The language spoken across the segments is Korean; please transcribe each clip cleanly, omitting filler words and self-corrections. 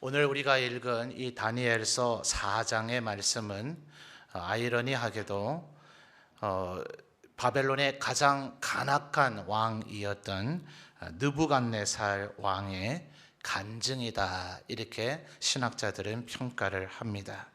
오늘 우리가 읽은 이 다니엘서 4장의 말씀은 아이러니하게도 바벨론의 가장 간악한 왕이었던 느부갓네살 왕의 간증이다, 이렇게 신학자들은 평가를 합니다.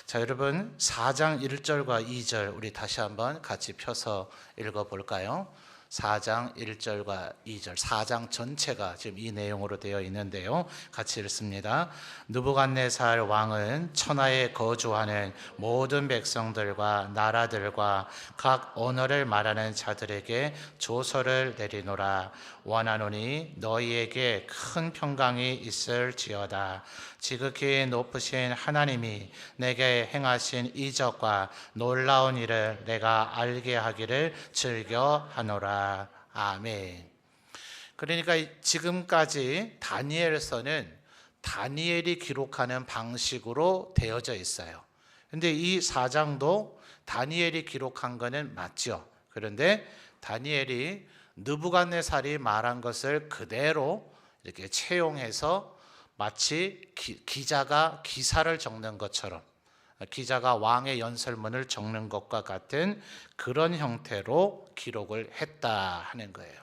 자, 여러분 4장 1절과 2절 우리 다시 한번 같이 펴서 읽어볼까요? 4장 1절과 2절, 4장 전체가 지금 이 내용으로 되어 있는데요, 같이 읽습니다. 느부갓네살 왕은 천하에 거주하는 모든 백성들과 나라들과 각 언어를 말하는 자들에게 조서를 내리노라. 원하노니 너희에게 큰 평강이 있을지어다. 지극히 높으신 하나님이 내게 행하신 이적과 놀라운 일을 내가 알게 하기를 즐겨하노라. 아멘. 그러니까 지금까지 다니엘서는 다니엘이 기록하는 방식으로 되어져 있어요. 그런데 이 4장도 다니엘이 기록한 거는 맞죠. 그런데 다니엘이 느부갓네살이 말한 것을 그대로 이렇게 채용해서 마치 기자가 기사를 적는 것처럼, 기자가 왕의 연설문을 적는 것과 같은 그런 형태로 기록을 했다 하는 거예요.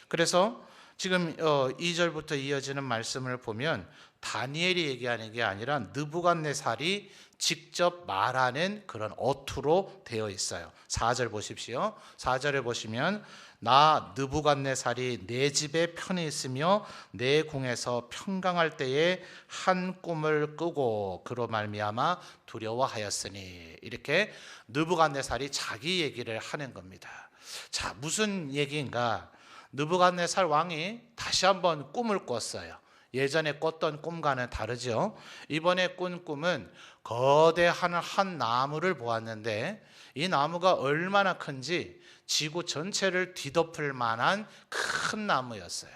그래서 지금 2절부터 이어지는 말씀을 보면 다니엘이 얘기하는 게 아니라 느부갓네살이 직접 말하는 그런 어투로 되어 있어요. 4절 보십시오. 4절에 보시면 나 느부갓네살이 내 집에 편히 있으며 내 궁에서 평강할 때에 한 꿈을 꾸고 그로 말미암아 두려워하였으니, 이렇게 느부갓네살이 자기 얘기를 하는 겁니다. 자, 무슨 얘기인가? 느부갓네살 왕이 다시 한번 꿈을 꿨어요. 예전에 꿨던 꿈과는 다르죠. 이번에 꾼 꿈은 거대한 한 나무를 보았는데 이 나무가 얼마나 큰지 지구 전체를 뒤덮을 만한 큰 나무였어요.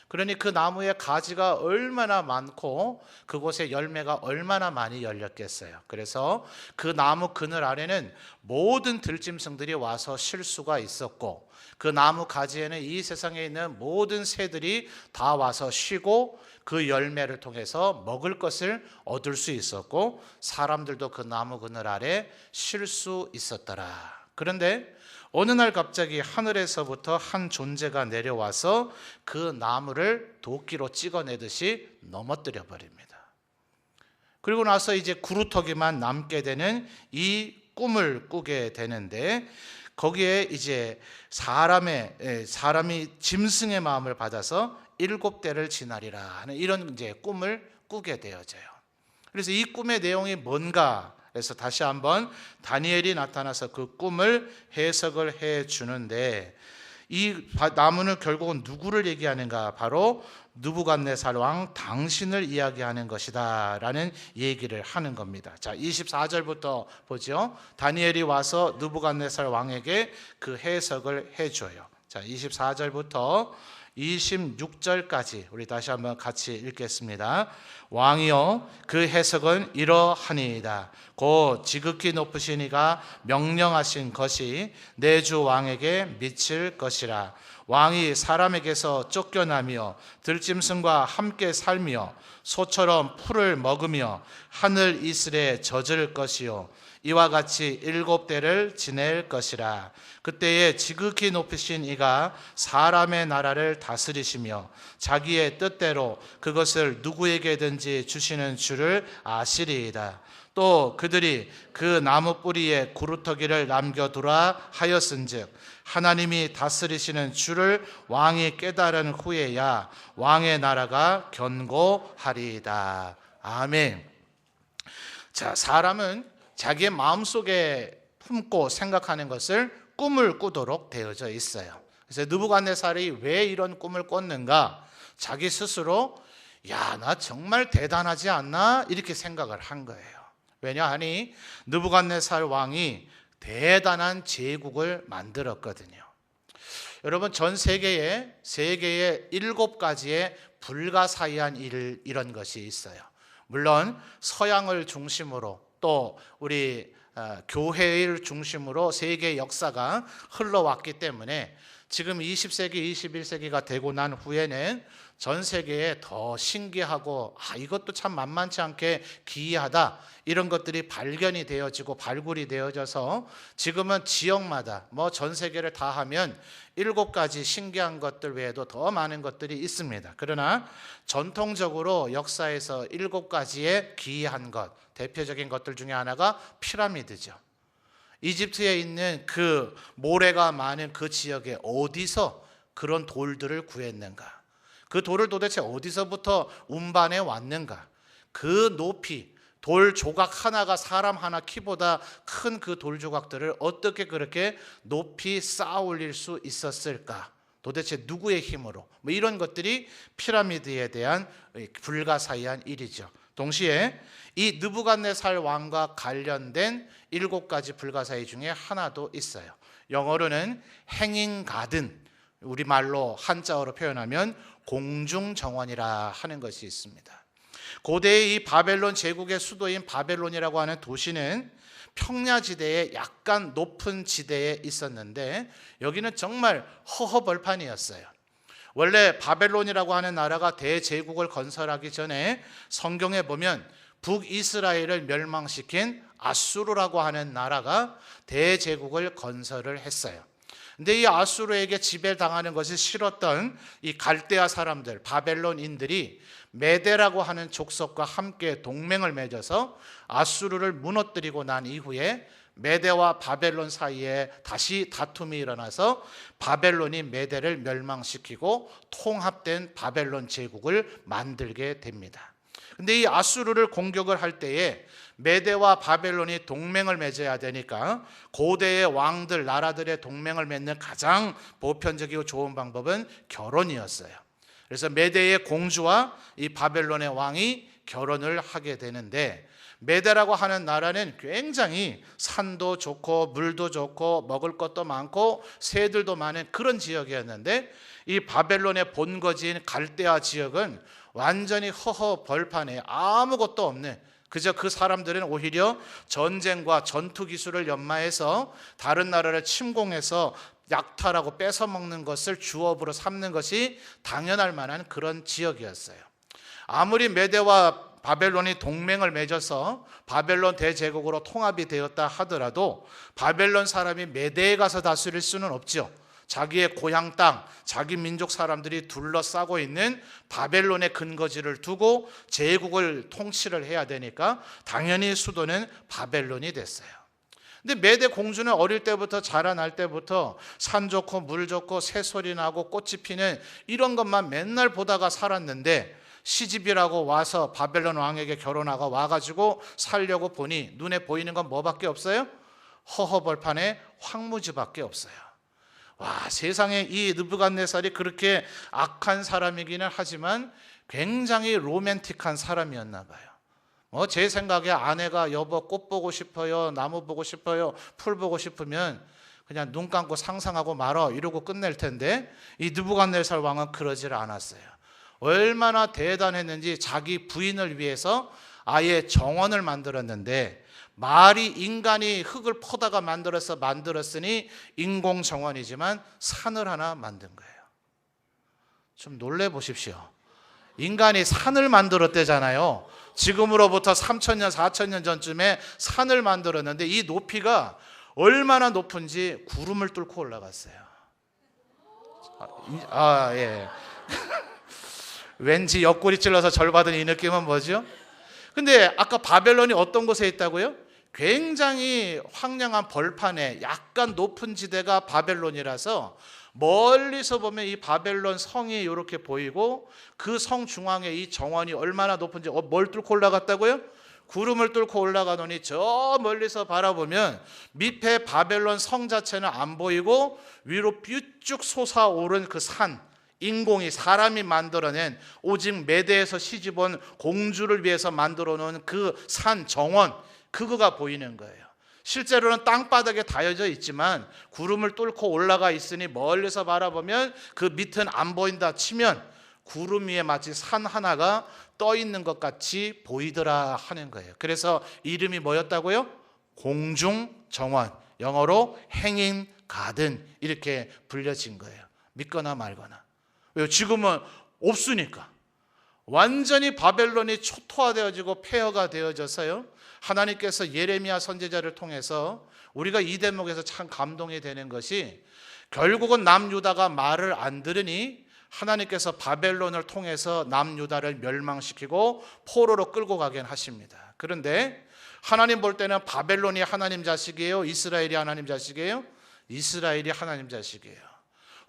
그러니 그 나무의 가지가 얼마나 많고 그곳에 열매가 얼마나 많이 열렸겠어요. 그래서 그 나무 그늘 아래는 모든 들짐승들이 와서 쉴 수가 있었고, 그 나무 가지에는 이 세상에 있는 모든 새들이 다 와서 쉬고 그 열매를 통해서 먹을 것을 얻을 수 있었고, 사람들도 그 나무 그늘 아래 쉴 수 있었더라. 그런데 어느 날 갑자기 하늘에서부터 한 존재가 내려와서 그 나무를 도끼로 찍어내듯이 넘어뜨려 버립니다. 그리고 나서 이제 구루터기만 남게 되는 이 꿈을 꾸게 되는데, 거기에 이제 사람이 짐승의 마음을 받아서 7대를 지나리라 하는 이런 이제 꿈을 꾸게 되어져요. 그래서 이 꿈의 내용이 뭔가, 그래서 다시 한번 다니엘이 나타나서 그 꿈을 해석을 해 주는데, 이 나무는 결국은 누구를 얘기하는가? 바로 느부갓네살 왕 당신을 이야기하는 것이다 라는 얘기를 하는 겁니다. 자, 24절부터 보죠. 다니엘이 와서 느부갓네살 왕에게 그 해석을 해줘요. 자, 24절부터 26절까지 우리 다시 한번 같이 읽겠습니다. 왕이여, 그 해석은 이러하니이다. 곧 지극히 높으신 이가 명령하신 것이 내 주 왕에게 미칠 것이라. 왕이 사람에게서 쫓겨나며 들짐승과 함께 살며 소처럼 풀을 먹으며 하늘 이슬에 젖을 것이요 이와 같이 7대를 지낼 것이라. 그때에 지극히 높으신 이가 사람의 나라를 다스리시며 자기의 뜻대로 그것을 누구에게든지 주시는 줄을 아시리이다. 또 그들이 그 나무 뿌리에 구루터기를 남겨두라 하였은즉 하나님이 다스리시는 줄을 왕이 깨달은 후에야 왕의 나라가 견고하리이다. 아멘. 자, 사람은 자기의 마음속에 품고 생각하는 것을 꿈을 꾸도록 되어져 있어요. 그래서 느부갓네살이 왜 이런 꿈을 꿨는가? 자기 스스로 야, 나 정말 대단하지 않나? 이렇게 생각을 한 거예요. 왜냐하니 느부갓네살 왕이 대단한 제국을 만들었거든요. 여러분, 전 세계에 7가지의 불가사의한 이런 것이 있어요. 물론 서양을 중심으로 또 우리 교회를 중심으로 세계 역사가 흘러왔기 때문에 지금 20세기, 21세기가 되고 난 후에는 전 세계에 더 신기하고 이것도 참 만만치 않게 기이하다 이런 것들이 발견이 되어지고 발굴이 되어져서 지금은 지역마다 전 세계를 다 하면 7가지 신기한 것들 외에도 더 많은 것들이 있습니다. 그러나 전통적으로 역사에서 7가지의 기이한 것, 대표적인 것들 중에 하나가 피라미드죠. 이집트에 있는 그 모래가 많은 그 지역에 어디서 그런 돌들을 구했는가? 그 돌을 도대체 어디서부터 운반해 왔는가? 그 높이, 돌 조각 하나가 사람 하나 키보다 큰 그 돌 조각들을 어떻게 그렇게 높이 쌓아 올릴 수 있었을까? 도대체 누구의 힘으로? 이런 것들이 피라미드에 대한 불가사의한 일이죠. 동시에 이 느부갓네살 왕과 관련된 7가지 불가사의 중에 하나도 있어요. 영어로는 행잉 가든, 우리말로 한자어로 표현하면 공중정원이라 하는 것이 있습니다. 고대의 이 바벨론 제국의 수도인 바벨론이라고 하는 도시는 평야지대에 약간 높은 지대에 있었는데 여기는 정말 허허벌판이었어요. 원래 바벨론이라고 하는 나라가 대제국을 건설하기 전에 성경에 보면 북이스라엘을 멸망시킨 아수르라고 하는 나라가 대제국을 건설을 했어요. 근데 이 아수르에게 지배당하는 것이 싫었던 이 갈대아 사람들, 바벨론인들이 메데라고 하는 족속과 함께 동맹을 맺어서 아수르를 무너뜨리고 난 이후에 메데와 바벨론 사이에 다시 다툼이 일어나서 바벨론이 메데를 멸망시키고 통합된 바벨론 제국을 만들게 됩니다. 근데 이 아수르를 공격을 할 때에 메데와 바벨론이 동맹을 맺어야 되니까 고대의 왕들, 나라들의 동맹을 맺는 가장 보편적이고 좋은 방법은 결혼이었어요. 그래서 메데의 공주와 이 바벨론의 왕이 결혼을 하게 되는데 메데라고 하는 나라는 굉장히 산도 좋고 물도 좋고 먹을 것도 많고 새들도 많은 그런 지역이었는데 이 바벨론의 본거지인 갈대아 지역은 완전히 허허벌판에 아무것도 없는, 그저 그 사람들은 오히려 전쟁과 전투 기술을 연마해서 다른 나라를 침공해서 약탈하고 뺏어먹는 것을 주업으로 삼는 것이 당연할 만한 그런 지역이었어요. 아무리 메데와 바벨론이 동맹을 맺어서 바벨론 대제국으로 통합이 되었다 하더라도 바벨론 사람이 메데에 가서 다스릴 수는 없죠. 자기의 고향 땅, 자기 민족 사람들이 둘러싸고 있는 바벨론의 근거지를 두고 제국을 통치를 해야 되니까 당연히 수도는 바벨론이 됐어요. 근데 메데 공주는 어릴 때부터 자라날 때부터 산 좋고 물 좋고 새소리 나고 꽃이 피는 이런 것만 맨날 보다가 살았는데 시집이라고 와서 바벨론 왕에게 결혼하고 와가지고 살려고 보니 눈에 보이는 건 뭐밖에 없어요? 허허벌판에 황무지밖에 없어요. 와, 세상에 이 느부갓네살이 그렇게 악한 사람이기는 하지만 굉장히 로맨틱한 사람이었나 봐요. 제 생각에 아내가 여보 꽃 보고 싶어요, 나무 보고 싶어요, 풀 보고 싶으면 그냥 눈 감고 상상하고 말어 이러고 끝낼 텐데 이 느부갓네살 왕은 그러질 않았어요. 얼마나 대단했는지 자기 부인을 위해서 아예 정원을 만들었는데 말이 인간이 흙을 퍼다가 만들었으니 인공 정원이지만 산을 하나 만든 거예요. 좀 놀래 보십시오. 인간이 산을 만들었대잖아요. 지금으로부터 3,000년, 4,000년 전쯤에 산을 만들었는데 이 높이가 얼마나 높은지 구름을 뚫고 올라갔어요. 예. 왠지 옆구리 찔러서 절 받은 이 느낌은 뭐죠? 근데 아까 바벨론이 어떤 곳에 있다고요? 굉장히 황량한 벌판에 약간 높은 지대가 바벨론이라서 멀리서 보면 이 바벨론 성이 이렇게 보이고 그 성 중앙에 이 정원이 얼마나 높은지 뭘 뚫고 올라갔다고요? 구름을 뚫고 올라가더니 저 멀리서 바라보면 밑에 바벨론 성 자체는 안 보이고 위로 삐쭉 솟아오른 그 산, 인공이 사람이 만들어낸 오직 메대에서 시집온 공주를 위해서 만들어 놓은 그 산 정원, 그거가 보이는 거예요. 실제로는 땅바닥에 닿여져 있지만 구름을 뚫고 올라가 있으니 멀리서 바라보면 그 밑은 안 보인다 치면 구름 위에 마치 산 하나가 떠 있는 것 같이 보이더라 하는 거예요. 그래서 이름이 뭐였다고요? 공중정원, 영어로 행인 가든 이렇게 불려진 거예요. 믿거나 말거나. 왜요? 지금은 없으니까. 완전히 바벨론이 초토화되어지고 폐허가 되어져서요, 하나님께서 예레미야 선지자를 통해서 우리가 이 대목에서 참 감동이 되는 것이, 결국은 남유다가 말을 안 들으니 하나님께서 바벨론을 통해서 남유다를 멸망시키고 포로로 끌고 가긴 하십니다. 그런데 하나님 볼 때는 바벨론이 하나님 자식이에요? 이스라엘이 하나님 자식이에요? 이스라엘이 하나님 자식이에요.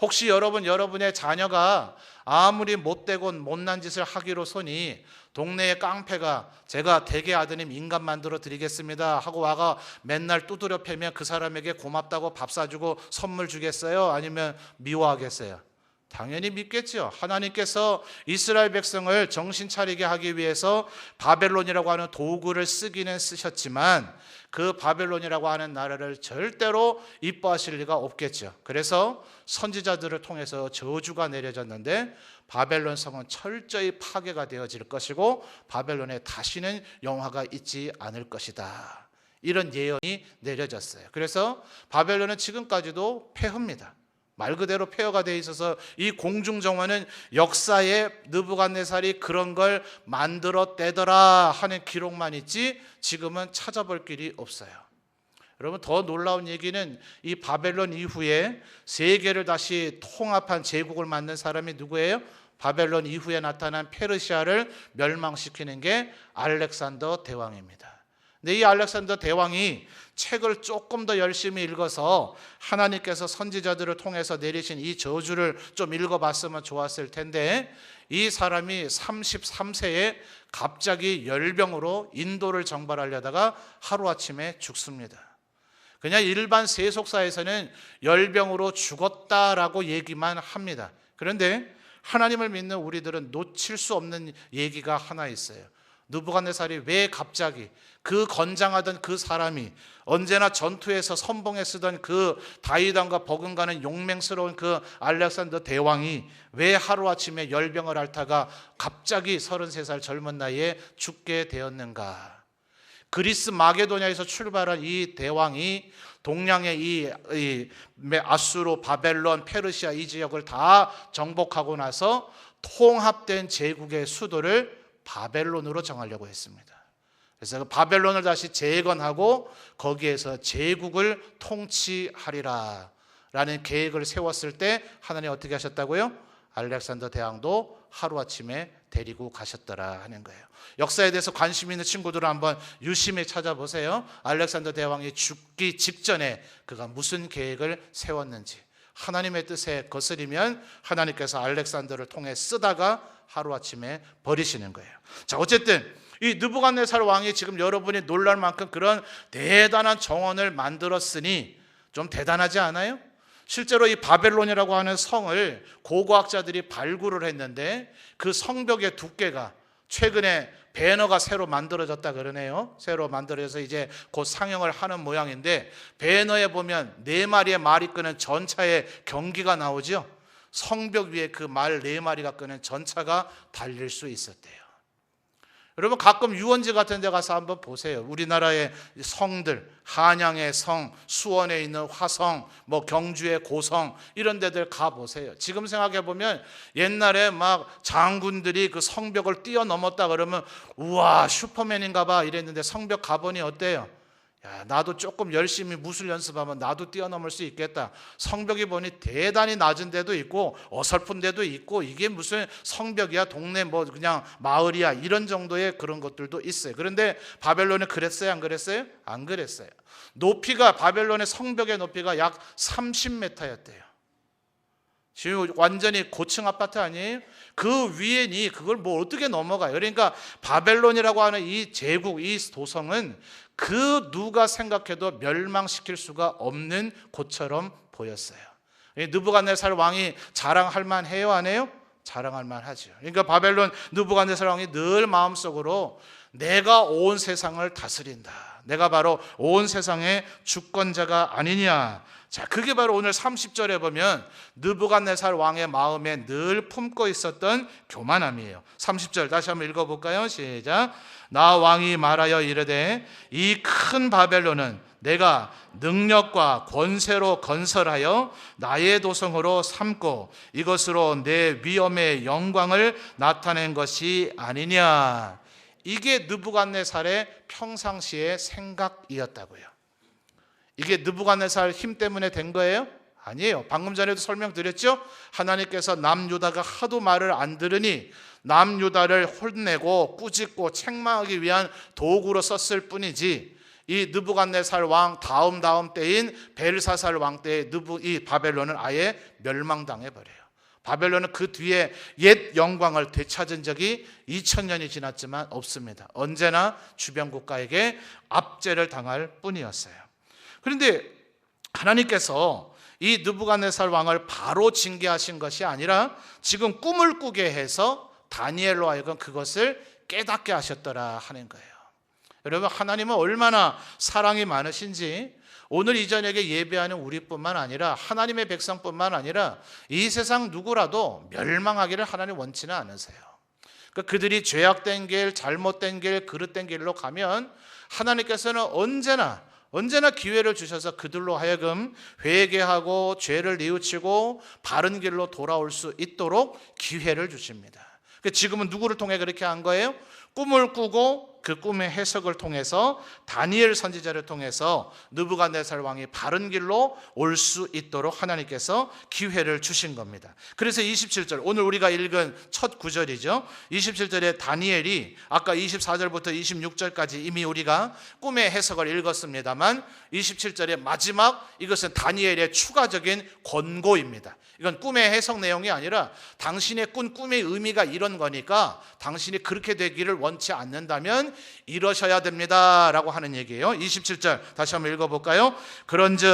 혹시 여러분의 자녀가 아무리 못되고 못난 짓을 하기로서니 동네의 깡패가 제가 대개 아드님 인간 만들어 드리겠습니다 하고 와가 맨날 두드려 패면 그 사람에게 고맙다고 밥 사주고 선물 주겠어요? 아니면 미워하겠어요? 당연히 믿겠죠. 하나님께서 이스라엘 백성을 정신 차리게 하기 위해서 바벨론이라고 하는 도구를 쓰기는 쓰셨지만 그 바벨론이라고 하는 나라를 절대로 이뻐하실 리가 없겠죠. 그래서 선지자들을 통해서 저주가 내려졌는데 바벨론 성은 철저히 파괴가 되어질 것이고 바벨론에 다시는 영화가 있지 않을 것이다. 이런 예언이 내려졌어요. 그래서 바벨론은 지금까지도 폐허입니다. 말 그대로 폐허가 되어 있어서 이 공중정화는 역사에 느부갓네살이 그런 걸 만들었대더라 하는 기록만 있지 지금은 찾아볼 길이 없어요. 여러분, 더 놀라운 얘기는 이 바벨론 이후에 세계를 다시 통합한 제국을 만든 사람이 누구예요? 바벨론 이후에 나타난 페르시아를 멸망시키는 게 알렉산더 대왕입니다. 근데 이 알렉산더 대왕이 책을 조금 더 열심히 읽어서 하나님께서 선지자들을 통해서 내리신 이 저주를 좀 읽어봤으면 좋았을 텐데, 이 사람이 33세에 갑자기 열병으로 인도를 정발하려다가 하루아침에 죽습니다. 그냥 일반 세속사에서는 열병으로 죽었다라고 얘기만 합니다. 그런데 하나님을 믿는 우리들은 놓칠 수 없는 얘기가 하나 있어요. 느부갓네살이 왜 갑자기 그 건장하던 그 사람이 언제나 전투에서 선봉에 쓰던 그 다윗왕과 버금가는 용맹스러운 그 알렉산더 대왕이 왜 하루아침에 열병을 앓다가 갑자기 33살 젊은 나이에 죽게 되었는가? 그리스 마게도냐에서 출발한 이 대왕이 동양의 이 아수르, 바벨론, 페르시아 이 지역을 다 정복하고 나서 통합된 제국의 수도를 바벨론으로 정하려고 했습니다. 그래서 그 바벨론을 다시 재건하고 거기에서 제국을 통치하리라 라는 계획을 세웠을 때 하나님 어떻게 하셨다고요? 알렉산더 대왕도 하루아침에 데리고 가셨더라 하는 거예요. 역사에 대해서 관심 있는 친구들은 한번 유심히 찾아보세요. 알렉산더 대왕이 죽기 직전에 그가 무슨 계획을 세웠는지. 하나님의 뜻에 거스리면 하나님께서 알렉산더를 통해 쓰다가 하루아침에 버리시는 거예요. 자, 어쨌든 이 느부갓네살 왕이 지금 여러분이 놀랄 만큼 그런 대단한 정원을 만들었으니 좀 대단하지 않아요? 실제로 이 바벨론이라고 하는 성을 고고학자들이 발굴을 했는데 그 성벽의 두께가 최근에 배너가 새로 만들어졌다 그러네요. 새로 만들어져서 이제 곧 상영을 하는 모양인데, 배너에 보면 4마리의 말이 끄는 전차의 경기가 나오죠. 성벽 위에 그 말 4마리가 끄는 전차가 달릴 수 있었대요. 여러분, 가끔 유원지 같은 데 가서 한번 보세요. 우리나라의 성들, 한양의 성, 수원에 있는 화성, 뭐 경주의 고성, 이런 데들 가보세요. 지금 생각해보면 옛날에 막 장군들이 그 성벽을 뛰어넘었다 그러면 우와, 슈퍼맨인가 봐 이랬는데 성벽 가보니 어때요? 야, 나도 조금 열심히 무술 연습하면 나도 뛰어넘을 수 있겠다. 성벽이 보니 대단히 낮은 데도 있고 어설픈 데도 있고, 이게 무슨 성벽이야, 동네 뭐 그냥 마을이야, 이런 정도의 그런 것들도 있어요. 그런데 바벨론은 그랬어요, 안 그랬어요? 안 그랬어요. 높이가, 바벨론의 성벽의 높이가 약 30m였대요. 지금 완전히 고층 아파트 아니에요? 그 위에니 그걸 뭐 어떻게 넘어가요? 그러니까 바벨론이라고 하는 이 제국, 이 도성은 그 누가 생각해도 멸망시킬 수가 없는 곳처럼 보였어요. 느부갓네살 왕이 자랑할 만해요, 안 해요? 자랑할 만하죠. 그러니까 바벨론 느부갓네살 왕이 늘 마음속으로 내가 온 세상을 다스린다. 내가 바로 온 세상의 주권자가 아니냐. 자, 그게 바로 오늘 30절에 보면 느부갓네살 왕의 마음에 늘 품고 있었던 교만함이에요. 30절 다시 한번 읽어볼까요? 시작. 나 왕이 말하여 이르되 이 큰 바벨론은 내가 능력과 권세로 건설하여 나의 도성으로 삼고 이것으로 내 위엄의 영광을 나타낸 것이 아니냐. 이게 느부갓네살의 평상시의 생각이었다고요. 이게 느부갓네살 힘 때문에 된 거예요? 아니에요. 방금 전에도 설명드렸죠? 하나님께서 남유다가 하도 말을 안 들으니 남유다를 혼내고 꾸짖고 책망하기 위한 도구로 썼을 뿐이지, 이 느부갓네살 왕 다음 때인 벨사살 왕 때의 이 바벨론은 아예 멸망당해 버려요. 바벨론은 그 뒤에 옛 영광을 되찾은 적이 2000년이 지났지만 없습니다. 언제나 주변 국가에게 압제를 당할 뿐이었어요. 그런데 하나님께서 이 느부갓네살 왕을 바로 징계하신 것이 아니라 지금 꿈을 꾸게 해서 다니엘로 하여금 그것을 깨닫게 하셨더라 하는 거예요. 여러분, 하나님은 얼마나 사랑이 많으신지 오늘 이 저녁에 예배하는 우리뿐만 아니라 하나님의 백성뿐만 아니라 이 세상 누구라도 멸망하기를 하나님 원치는 않으세요. 그러니까 그들이 죄악된 길, 잘못된 길, 그릇된 길로 가면 하나님께서는 언제나 기회를 주셔서 그들로 하여금 회개하고 죄를 뉘우치고 바른 길로 돌아올 수 있도록 기회를 주십니다. 지금은 누구를 통해 그렇게 한 거예요? 꿈을 꾸고 그 꿈의 해석을 통해서 다니엘 선지자를 통해서 느부갓네살 왕이 바른 길로 올 수 있도록 하나님께서 기회를 주신 겁니다. 그래서 27절, 오늘 우리가 읽은 첫 구절이죠. 27절에 다니엘이 아까 24절부터 26절까지 이미 우리가 꿈의 해석을 읽었습니다만 27절의 마지막, 이것은 다니엘의 추가적인 권고입니다. 이건 꿈의 해석 내용이 아니라 당신의 꾼 꿈의 의미가 이런 거니까 당신이 그렇게 되기를 원치 않는다면 이러셔야 됩니다 라고 하는 얘기예요. 27절 다시 한번 읽어볼까요? 그런즉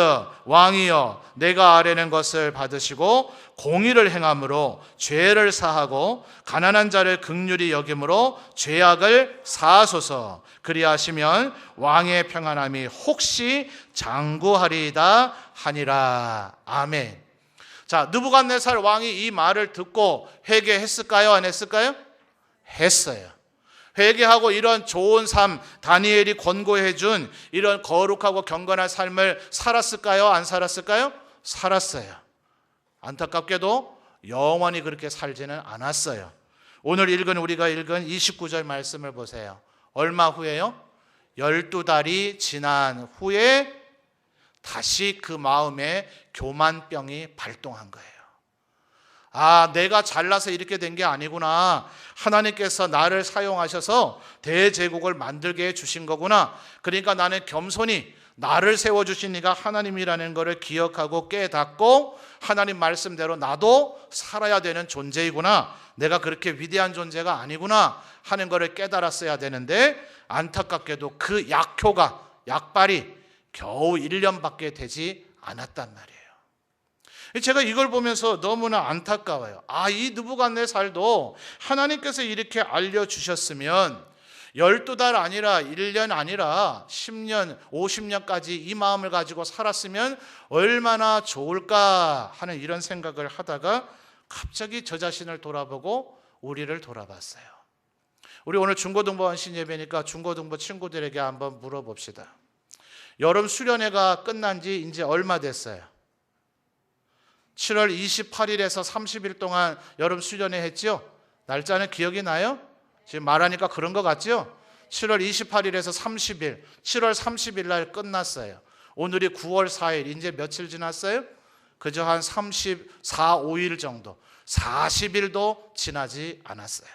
왕이여 내가 아뢰는 것을 받으시고 공의를 행함으로 죄를 사하고 가난한 자를 긍휼히 여김으로 죄악을 사하소서. 그리하시면 왕의 평안함이 혹시 장구하리이다 하니라. 아멘. 자, 느부갓네살 왕이 이 말을 듣고 회개했을까요? 안 했을까요? 했어요. 회개하고 이런 좋은 삶, 다니엘이 권고해 준 이런 거룩하고 경건한 삶을 살았을까요? 안 살았을까요? 살았어요. 안타깝게도 영원히 그렇게 살지는 않았어요. 오늘 우리가 읽은 29절 말씀을 보세요. 얼마 후에요? 12달이 지난 후에 다시 그 마음에 교만병이 발동한 거예요. 아, 내가 잘나서 이렇게 된 게 아니구나. 하나님께서 나를 사용하셔서 대제국을 만들게 해주신 거구나. 그러니까 나는 겸손히 나를 세워주신 이가 하나님이라는 것을 기억하고 깨닫고 하나님 말씀대로 나도 살아야 되는 존재이구나. 내가 그렇게 위대한 존재가 아니구나 하는 것을 깨달았어야 되는데 안타깝게도 그 약발이 겨우 1년밖에 되지 않았단 말이에요. 제가 이걸 보면서 너무나 안타까워요. 아, 이 느부갓네살도 하나님께서 이렇게 알려주셨으면 12달 아니라 1년 아니라 10년, 50년까지 이 마음을 가지고 살았으면 얼마나 좋을까 하는 이런 생각을 하다가 갑자기 저 자신을 돌아보고 우리를 돌아봤어요. 우리 오늘 중고등부 신예배니까 중고등부 친구들에게 한번 물어봅시다. 여름 수련회가 끝난 지 이제 얼마 됐어요? 7월 28일에서 30일 동안 여름 수련회 했죠? 날짜는 기억이 나요? 지금 말하니까 그런 것 같죠? 7월 28일에서 30일, 7월 30일 날 끝났어요. 오늘이 9월 4일, 이제 며칠 지났어요? 그저 한 34, 5일 정도, 40일도 지나지 않았어요.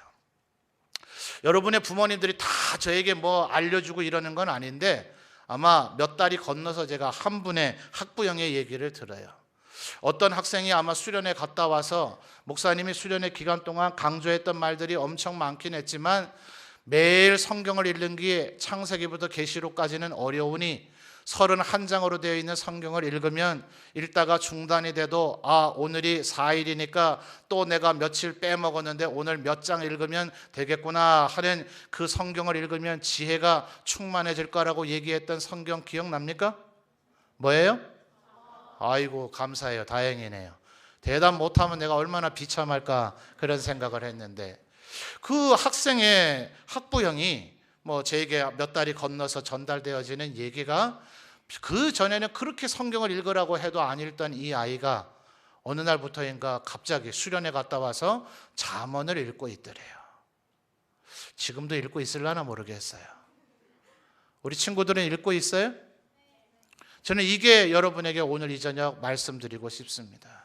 여러분의 부모님들이 다 저에게 뭐 알려주고 이러는 건 아닌데 아마 몇 달이 건너서 제가 한 분의 학부형의 얘기를 들어요. 어떤 학생이 아마 수련회 갔다 와서 목사님이 수련회 기간 동안 강조했던 말들이 엄청 많긴 했지만 매일 성경을 읽는 게 창세기부터 계시록까지는 어려우니 31장으로 되어 있는 성경을 읽으면 읽다가 중단이 돼도 오늘이 4일이니까 또 내가 며칠 빼먹었는데 오늘 몇 장 읽으면 되겠구나 하는 그 성경을 읽으면 지혜가 충만해질 거라고 얘기했던 성경 기억납니까? 뭐예요? 아이고 감사해요. 다행이네요. 대답 못하면 내가 얼마나 비참할까 그런 생각을 했는데 그 학생의 학부형이 저에게 몇 달이 건너서 전달되어지는 얘기가 그 전에는 그렇게 성경을 읽으라고 해도 안 읽던 이 아이가 어느 날부터인가 갑자기 수련회 갔다 와서 잠언을 읽고 있더래요. 지금도 읽고 있을려나 모르겠어요. 우리 친구들은 읽고 있어요? 저는 이게 여러분에게 오늘 이 저녁 말씀드리고 싶습니다.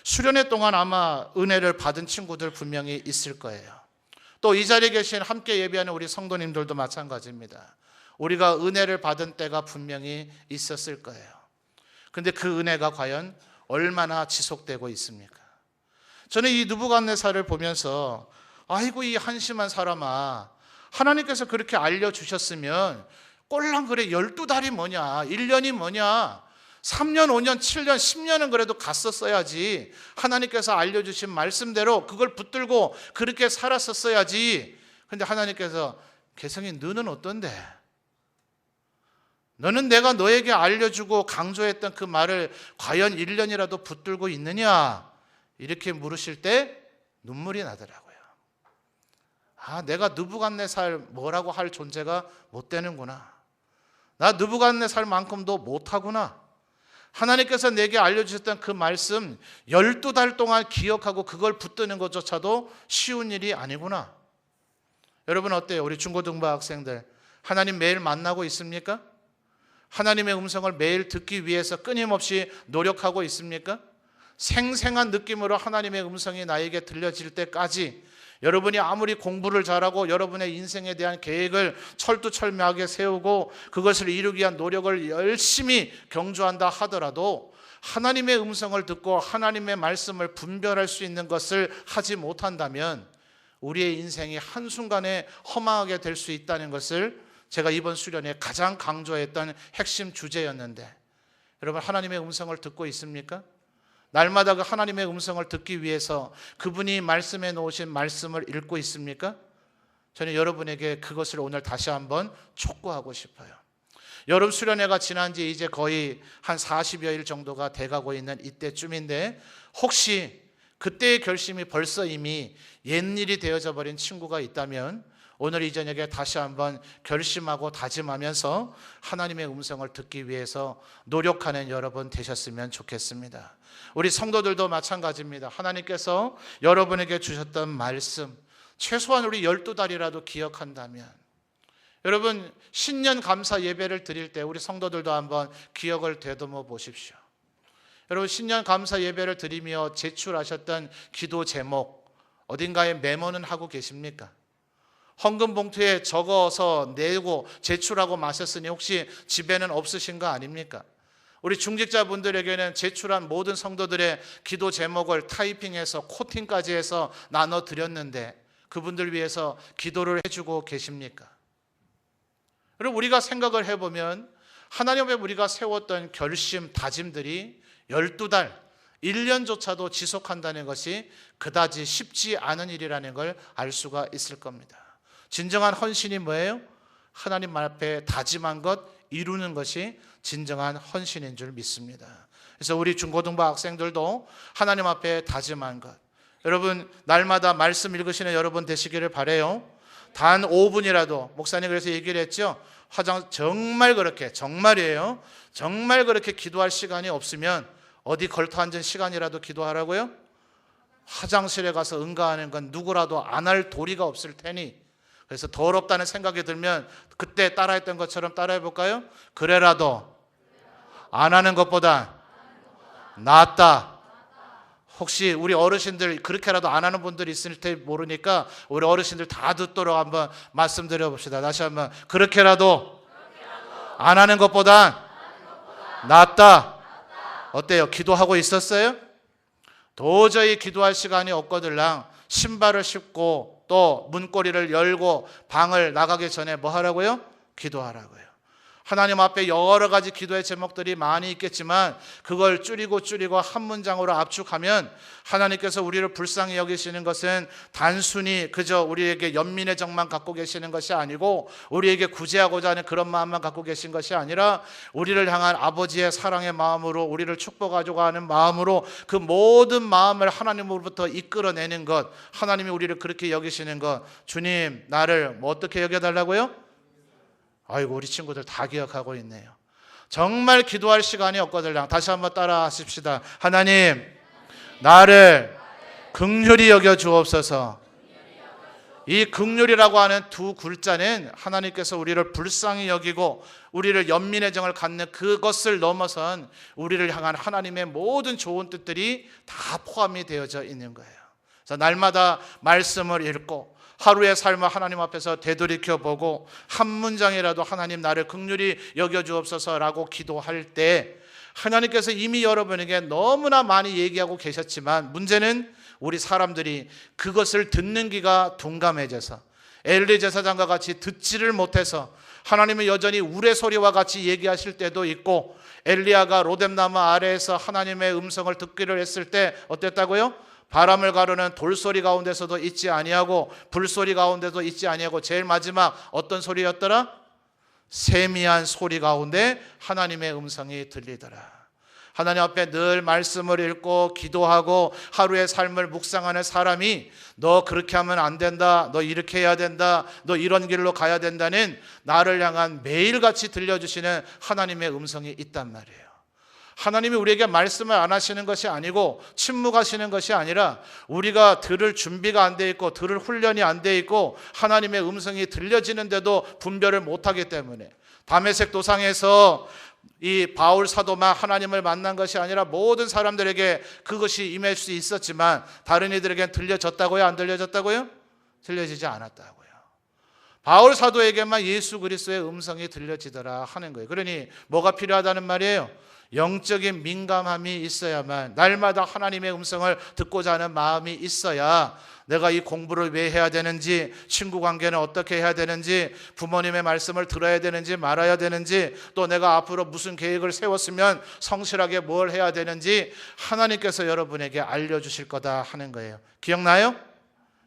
수련회 동안 아마 은혜를 받은 친구들 분명히 있을 거예요. 또 이 자리에 계신 함께 예배하는 우리 성도님들도 마찬가지입니다. 우리가 은혜를 받은 때가 분명히 있었을 거예요. 그런데 그 은혜가 과연 얼마나 지속되고 있습니까? 저는 이 느부갓네살을 보면서 아이고 이 한심한 사람아, 하나님께서 그렇게 알려주셨으면 꼴랑 그래 12달이 뭐냐, 1년이 뭐냐, 3년, 5년, 7년, 10년은 그래도 갔었어야지. 하나님께서 알려주신 말씀대로 그걸 붙들고 그렇게 살았었어야지. 그런데 하나님께서 개성이 너는 어떤데? 너는 내가 너에게 알려주고 강조했던 그 말을 과연 1년이라도 붙들고 있느냐? 이렇게 물으실 때 눈물이 나더라고요. 내가 느부갓네살 뭐라고 할 존재가 못 되는구나. 나 느부갓네살만큼도 못하구나. 하나님께서 내게 알려주셨던 그 말씀 12달 동안 기억하고 그걸 붙드는 것조차도 쉬운 일이 아니구나. 여러분 어때요? 우리 중고등부 학생들 하나님 매일 만나고 있습니까? 하나님의 음성을 매일 듣기 위해서 끊임없이 노력하고 있습니까? 생생한 느낌으로 하나님의 음성이 나에게 들려질 때까지 여러분이 아무리 공부를 잘하고 여러분의 인생에 대한 계획을 철두철미하게 세우고 그것을 이루기 위한 노력을 열심히 경주한다 하더라도 하나님의 음성을 듣고 하나님의 말씀을 분별할 수 있는 것을 하지 못한다면 우리의 인생이 한순간에 허망하게 될 수 있다는 것을 제가 이번 수련회 가장 강조했던 핵심 주제였는데 여러분 하나님의 음성을 듣고 있습니까? 날마다 그 하나님의 음성을 듣기 위해서 그분이 말씀해 놓으신 말씀을 읽고 있습니까? 저는 여러분에게 그것을 오늘 다시 한번 촉구하고 싶어요. 여름 수련회가 지난 지 이제 거의 한 40여일 정도가 돼가고 있는 이때쯤인데 혹시 그때의 결심이 벌써 이미 옛일이 되어져 버린 친구가 있다면 오늘 이 저녁에 다시 한번 결심하고 다짐하면서 하나님의 음성을 듣기 위해서 노력하는 여러분 되셨으면 좋겠습니다. 우리 성도들도 마찬가지입니다. 하나님께서 여러분에게 주셨던 말씀 최소한 우리 12달이라도 기억한다면 여러분 신년 감사 예배를 드릴 때 우리 성도들도 한번 기억을 되듬어 보십시오. 여러분 신년 감사 예배를 드리며 제출하셨던 기도 제목 어딘가에 메모는 하고 계십니까? 헌금 봉투에 적어서 내고 제출하고 마셨으니 혹시 집에는 없으신 거 아닙니까? 우리 중직자분들에게는 제출한 모든 성도들의 기도 제목을 타이핑해서 코팅까지 해서 나눠드렸는데 그분들 위해서 기도를 해주고 계십니까? 그리고 우리가 생각을 해보면 하나님 앞에 우리가 세웠던 결심, 다짐들이 12달, 1년조차도 지속한다는 것이 그다지 쉽지 않은 일이라는 걸 알 수가 있을 겁니다. 진정한 헌신이 뭐예요? 하나님 앞에 다짐한 것 이루는 것이 진정한 헌신인 줄 믿습니다. 그래서 우리 중고등부 학생들도 하나님 앞에 다짐한 것 여러분 날마다 말씀 읽으시는 여러분 되시기를 바라요. 단 5분이라도 목사님 그래서 얘기를 했죠. 정말 그렇게 정말이에요. 정말 그렇게 기도할 시간이 없으면 어디 걸터 앉은 시간이라도 기도하라고요? 화장실에 가서 응가하는 건 누구라도 안 할 도리가 없을 테니 그래서 더럽다는 생각이 들면 그때 따라했던 것처럼 따라해 볼까요? 그래라도 안 하는 것보다 낫다. 혹시 우리 어르신들 그렇게라도 안 하는 분들이 있을 때 모르니까 우리 어르신들 다 듣도록 한번 말씀드려 봅시다. 다시 한번 그렇게라도 안 하는 것보다 낫다. 어때요? 기도하고 있었어요? 도저히 기도할 시간이 없거들랑 신발을 신고 또 문고리를 열고 방을 나가기 전에 뭐 하라고요? 기도하라고요. 하나님 앞에 여러 가지 기도의 제목들이 많이 있겠지만 그걸 줄이고 한 문장으로 압축하면 하나님께서 우리를 불쌍히 여기시는 것은 단순히 그저 우리에게 연민의 정만 갖고 계시는 것이 아니고 우리에게 구제하고자 하는 그런 마음만 갖고 계신 것이 아니라 우리를 향한 아버지의 사랑의 마음으로 우리를 축복하려고 하는 마음으로 그 모든 마음을 하나님으로부터 이끌어내는 것, 하나님이 우리를 그렇게 여기시는 것. 주님, 나를 뭐 어떻게 여겨달라고요? 아이고, 우리 친구들 다 기억하고 있네요. 정말 기도할 시간이 없거든요. 다시 한번 따라 하십시다. 하나님, 나를 긍휼히 여겨 주옵소서. 이 긍휼이라고 하는 두 글자는 하나님께서 우리를 불쌍히 여기고 우리를 연민의 정을 갖는 그것을 넘어선 우리를 향한 하나님의 모든 좋은 뜻들이 다 포함이 되어져 있는 거예요. 그래서 날마다 말씀을 읽고 하루의 삶을 하나님 앞에서 되돌이켜보고 한 문장이라도 하나님 나를 긍휼히 여겨주옵소서라고 기도할 때 하나님께서 이미 여러분에게 너무나 많이 얘기하고 계셨지만 문제는 우리 사람들이 그것을 듣는 귀가 둔감해져서 엘리 제사장과 같이 듣지를 못해서 하나님은 여전히 우레소리와 같이 얘기하실 때도 있고 엘리야가 로뎀나무 아래에서 하나님의 음성을 듣기를 했을 때 어땠다고요? 바람을 가르는 돌소리 가운데서도 있지 아니하고 불소리 가운데도 있지 아니하고 제일 마지막 어떤 소리였더라? 세미한 소리 가운데 하나님의 음성이 들리더라. 하나님 앞에 늘 말씀을 읽고 기도하고 하루의 삶을 묵상하는 사람이 너 그렇게 하면 안 된다, 너 이렇게 해야 된다, 너 이런 길로 가야 된다는 나를 향한 매일같이 들려주시는 하나님의 음성이 있단 말이에요. 하나님이 우리에게 말씀을 안 하시는 것이 아니고 침묵하시는 것이 아니라 우리가 들을 준비가 안 돼 있고 들을 훈련이 안 돼 있고 하나님의 음성이 들려지는데도 분별을 못하기 때문에 다메섹 도상에서 이 바울 사도만 하나님을 만난 것이 아니라 모든 사람들에게 그것이 임할 수 있었지만 다른 이들에게는 들려졌다고요? 안 들려졌다고요? 들려지지 않았다고요. 바울 사도에게만 예수 그리스도의 음성이 들려지더라 하는 거예요. 그러니 뭐가 필요하다는 말이에요? 영적인 민감함이 있어야만 날마다 하나님의 음성을 듣고자 하는 마음이 있어야 내가 이 공부를 왜 해야 되는지, 친구 관계는 어떻게 해야 되는지, 부모님의 말씀을 들어야 되는지 말아야 되는지, 또 내가 앞으로 무슨 계획을 세웠으면 성실하게 뭘 해야 되는지 하나님께서 여러분에게 알려주실 거다 하는 거예요. 기억나요?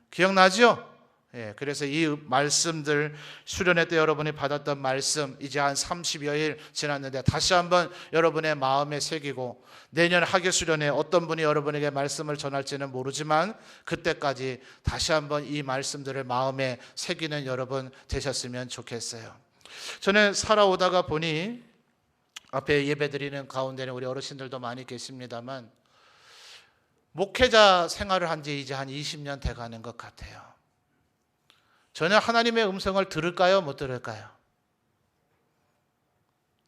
기억나죠? 예, 그래서 이 말씀들 수련회 때 여러분이 받았던 말씀 이제 한 30여일 지났는데 다시 한번 여러분의 마음에 새기고 내년 학예 수련회 어떤 분이 여러분에게 말씀을 전할지는 모르지만 그때까지 다시 한번 이 말씀들을 마음에 새기는 여러분 되셨으면 좋겠어요. 저는 살아오다가 보니 앞에 예배드리는 가운데는 우리 어르신들도 많이 계십니다만 목회자 생활을 한 지 이제 한 20년 돼가는 것 같아요. 저는 하나님의 음성을 들을까요? 못 들을까요?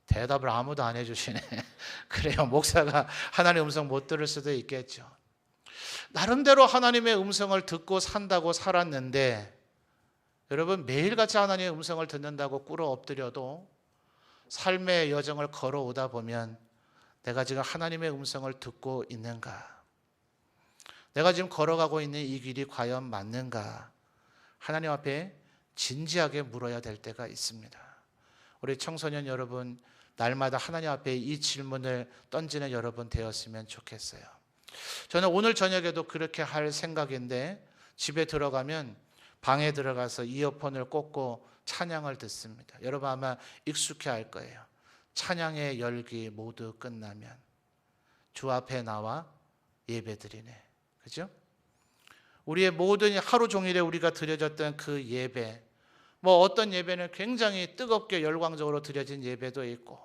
대답을 아무도 안 해주시네. 그래요. 목사가 하나님의 음성 못 들을 수도 있겠죠. 나름대로 하나님의 음성을 듣고 산다고 살았는데 여러분 매일같이 하나님의 음성을 듣는다고 꿇어 엎드려도 삶의 여정을 걸어오다 보면 내가 지금 하나님의 음성을 듣고 있는가? 내가 지금 걸어가고 있는 이 길이 과연 맞는가? 하나님 앞에 진지하게 물어야 될 때가 있습니다. 우리 청소년 여러분 날마다 하나님 앞에 이 질문을 던지는 여러분 되었으면 좋겠어요. 저는 오늘 저녁에도 그렇게 할 생각인데 집에 들어가면 방에 들어가서 이어폰을 꽂고 찬양을 듣습니다. 여러분 아마 익숙해 할 거예요. 찬양의 열기 모두 끝나면 주 앞에 나와 예배드리네. 그죠? 우리의 모든 하루 종일에 우리가 드려졌던 그 예배, 뭐 어떤 예배는 굉장히 뜨겁게 열광적으로 드려진 예배도 있고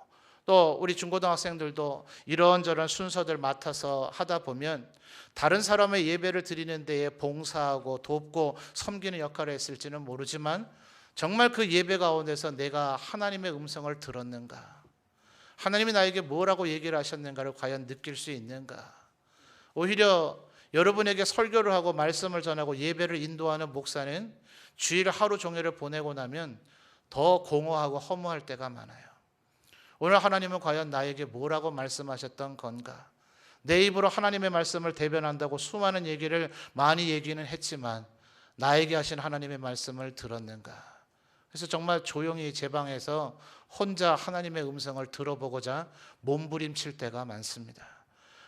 또 우리 중고등학생들도 이런저런 순서들 맡아서 하다 보면 다른 사람의 예배를 드리는 데에 봉사하고 돕고 섬기는 역할을 했을지는 모르지만 정말 그 예배 가운데서 내가 하나님의 음성을 들었는가? 하나님이 나에게 뭐라고 얘기를 하셨는가를 과연 느낄 수 있는가? 오히려 여러분에게 설교를 하고 말씀을 전하고 예배를 인도하는 목사는 주일 하루 종일을 보내고 나면 더 공허하고 허무할 때가 많아요. 오늘 하나님은 과연 나에게 뭐라고 말씀하셨던 건가? 내 입으로 하나님의 말씀을 대변한다고 수많은 얘기를 많이 얘기는 했지만 나에게 하신 하나님의 말씀을 들었는가? 그래서 정말 조용히 제 방에서 혼자 하나님의 음성을 들어보고자 몸부림칠 때가 많습니다.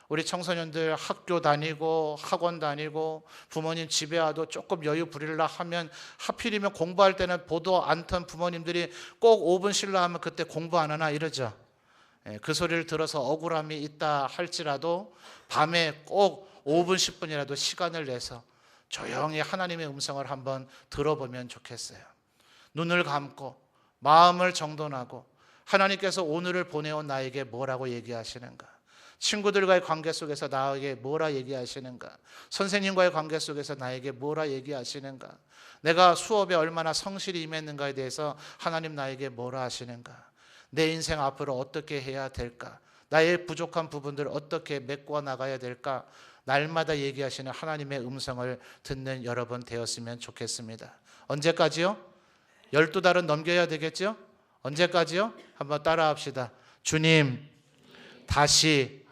우리 청소년들 학교 다니고 학원 다니고 부모님 집에 와도 조금 여유 부리려 하면 하필이면 공부할 때는 보도 않던 부모님들이 꼭 5분 쉬려 하면 그때 공부 안 하나 이러죠. 그 소리를 들어서 억울함이 있다 할지라도 밤에 꼭 5분 10분이라도 시간을 내서 조용히 하나님의 음성을 한번 들어보면 좋겠어요. 눈을 감고 마음을 정돈하고 하나님께서 오늘을 보내온 나에게 뭐라고 얘기하시는가, 친구들과의 관계 속에서 나에게 뭐라 얘기하시는가, 선생님과의 관계 속에서 나에게 뭐라 얘기하시는가, 내가 수업에 얼마나 성실히 임했는가에 대해서 하나님 나에게 뭐라 하시는가, 내 인생 앞으로 어떻게 해야 될까, 나의 부족한 부분들을 어떻게 메꿔 나가야 될까, 날마다 얘기하시는 하나님의 음성을 듣는 여러분 되었으면 좋겠습니다. 언제까지요? 12달은 넘겨야 되겠죠? 언제까지요? 한번 따라 합시다. 주님 다시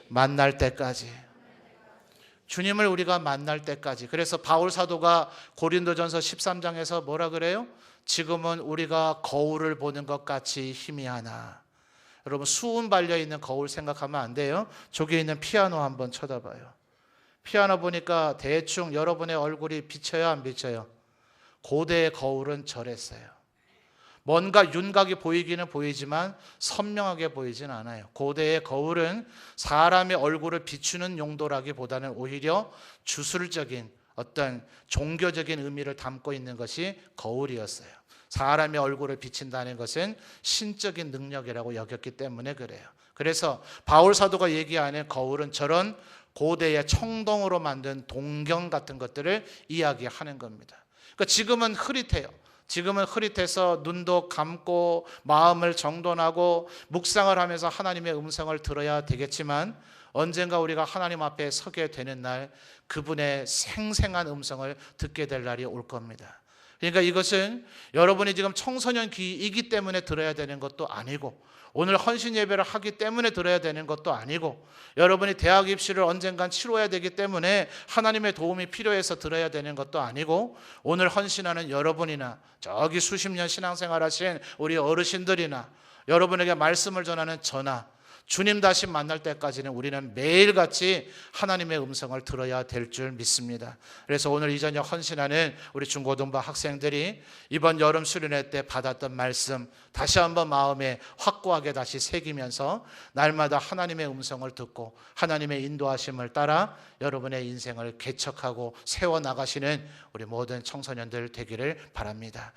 만날 때까지. 주님을 우리가 만날 때까지. 그래서 바울 사도가 고린도전서 13장에서 뭐라 그래요? 지금은 우리가 거울을 보는 것 같이 희미하나. 여러분 수은 발려있는 거울 생각하면 안 돼요. 저기 있는 피아노 한번 쳐다봐요. 피아노 보니까 대충 여러분의 얼굴이 비쳐요, 안 비쳐요? 고대의 거울은 저랬어요. 뭔가 윤곽이 보이기는 보이지만 선명하게 보이진 않아요. 고대의 거울은 사람의 얼굴을 비추는 용도라기보다는 오히려 주술적인 어떤 종교적인 의미를 담고 있는 것이 거울이었어요. 사람의 얼굴을 비친다는 것은 신적인 능력이라고 여겼기 때문에 그래요. 그래서 바울 사도가 얘기하는 거울은 저런 고대의 청동으로 만든 동경 같은 것들을 이야기하는 겁니다. 그러니까 지금은 흐릿해요. 지금은 흐릿해서 눈도 감고 마음을 정돈하고 묵상을 하면서 하나님의 음성을 들어야 되겠지만 언젠가 우리가 하나님 앞에 서게 되는 날 그분의 생생한 음성을 듣게 될 날이 올 겁니다. 그러니까 이것은 여러분이 지금 청소년 기이기 때문에 들어야 되는 것도 아니고 오늘 헌신 예배를 하기 때문에 들어야 되는 것도 아니고 여러분이 대학 입시를 언젠간 치러야 되기 때문에 하나님의 도움이 필요해서 들어야 되는 것도 아니고 오늘 헌신하는 여러분이나 저기 수십 년 신앙생활 하신 우리 어르신들이나 여러분에게 말씀을 전하는 저나 주님 다시 만날 때까지는 우리는 매일같이 하나님의 음성을 들어야 될 줄 믿습니다. 그래서 오늘 이 저녁 헌신하는 우리 중고등부 학생들이 이번 여름 수련회 때 받았던 말씀 다시 한번 마음에 확고하게 다시 새기면서 날마다 하나님의 음성을 듣고 하나님의 인도하심을 따라 여러분의 인생을 개척하고 세워나가시는 우리 모든 청소년들 되기를 바랍니다.